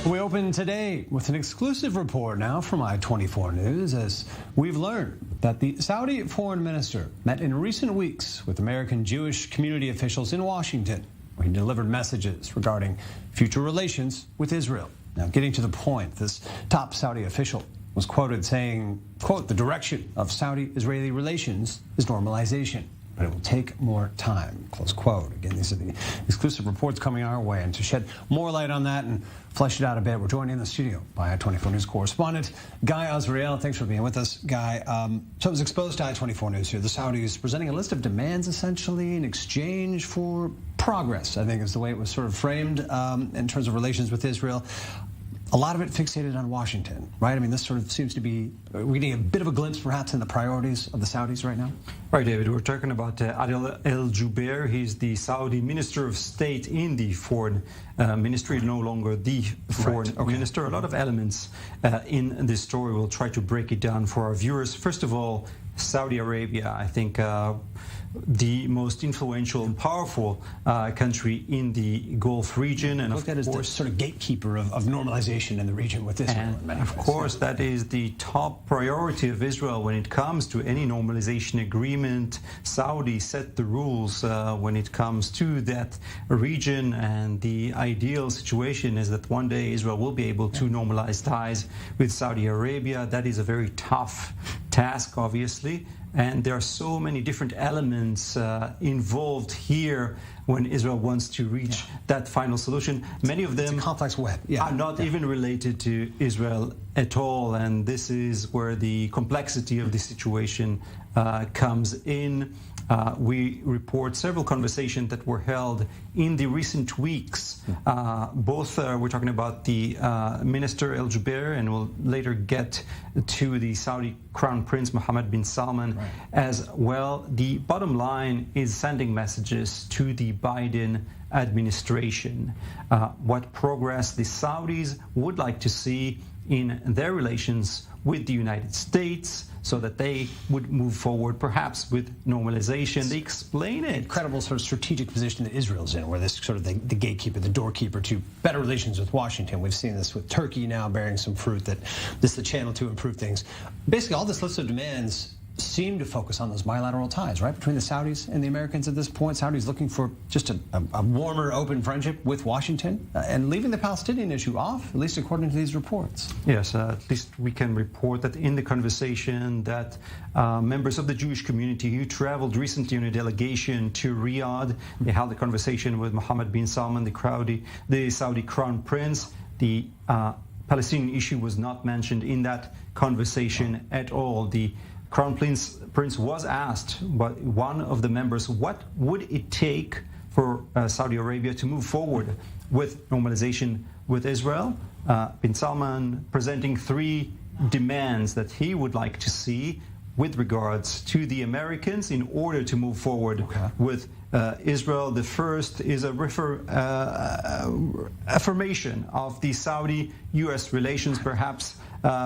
We open today with an exclusive report now from i24NEWS, as we've learned that the Saudi foreign minister met in recent weeks with American Jewish community officials in Washington, where he delivered messages regarding future relations with Israel. Now, getting to the point, this top Saudi official was quoted saying, quote, "The direction of Saudi-Israeli relations is normalization, but it will take more time," close quote. Again, these are the exclusive reports coming our way, and to shed more light on that and flesh it out a bit, we're joined in the studio by i24NEWS correspondent Guy Azriel. Thanks for being with us, Guy. So it was exposed to i24NEWS here. The Saudis presenting a list of demands, essentially, in exchange for progress, I think is the way it was sort of framed in terms of relations with Israel. A lot of it fixated on Washington, right? I mean, this sort of seems to be, we're getting a bit of a glimpse, perhaps, in the priorities of the Saudis right now. Right, David. We're talking about Adel El-Jubeir. He's the Saudi Minister of State in the Foreign Ministry, no longer the Foreign Minister. A lot of elements in this story. We'll try to break it down for our viewers. First of all, Saudi Arabia, I think the most influential and powerful country in the Gulf region, and looked at as the sort of gatekeeper of normalization in the region with Israel. And of course, that is the top priority of Israel when it comes to any normalization agreement. Saudi set the rules when it comes to that region, and the ideal situation is that one day Israel will be able to normalize ties with Saudi Arabia. That is a very tough task, obviously. And there are so many different elements involved here when Israel wants to reach that final solution. Many of them it's a complex web. Are not even related to Israel at all. And this is where the complexity of the situation comes in. We report several conversations that were held in the recent weeks. Both we're talking about the Minister El-Jubeir, and we'll later get to the Saudi Crown Prince Mohammed bin Salman as well. The bottom line is sending messages to the Biden administration. What progress the Saudis would like to see in their relations with the United States, so that they would move forward, perhaps with normalization. They explain it. Incredible sort of strategic position that Israel's in, where this sort of the gatekeeper, the doorkeeper to better relations with Washington. We've seen this with Turkey now bearing some fruit, that this is the channel to improve things. Basically, all this list of demands seem to focus on those bilateral ties, right, between the Saudis and the Americans at this point. Saudis looking for just a warmer, open friendship with Washington and leaving the Palestinian issue off, at least according to these reports. Yes, at least we can report that in the conversation that members of the Jewish community who traveled recently on a delegation to Riyadh, they held a conversation with Mohammed bin Salman, the Saudi Crown Prince. The Palestinian issue was not mentioned in that conversation at all. The Crown Prince was asked by one of the members, what would it take for Saudi Arabia to move forward with normalization with Israel? Bin Salman presenting three demands that he would like to see with regards to the Americans in order to move forward with Israel. The first is a affirmation of the Saudi-U.S. relations, perhaps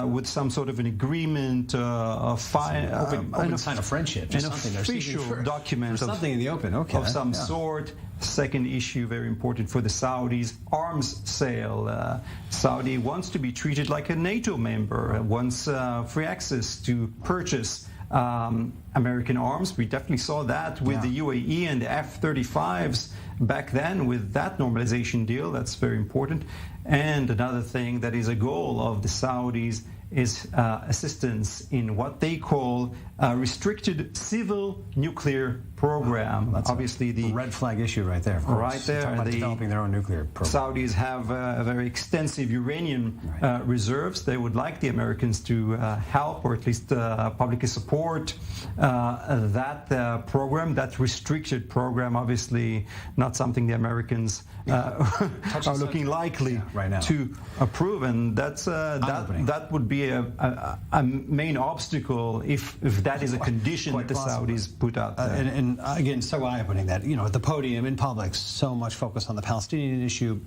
with some sort of an agreement, open sign of friendship, just an something official document of something in the open, of some sort. Second issue, very important for the Saudis, arms sale. Saudi wants to be treated like a NATO member, wants free access to purchase American arms. We definitely saw that with the UAE and the F-35s back then with that normalization deal. That's very important. And another thing that is a goal of the Saudis is assistance in what they call a restricted civil nuclear program. That's obviously the red flag issue right there. Of course. Right there. Talking about developing their own nuclear program. Saudis have a very extensive uranium reserves. They would like the Americans to help, or at least publicly support that program, that restricted program. Obviously, not something the Americans are looking likely right now to approve, and that's that would be a main obstacle if that is a condition that the Saudis put out there. And again, so eye-opening that, at the podium in public, so much focus on the Palestinian issue,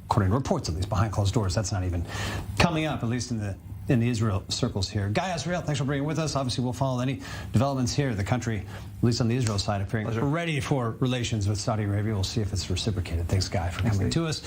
according to reports at least, behind closed doors. That's not even coming up, at least in the Israel circles here. Guy Azriel, thanks for being with us. Obviously, we'll follow any developments here. The country, at least on the Israel side, appearing ready for relations with Saudi Arabia. We'll see if it's reciprocated. Thanks, Guy, for coming to us.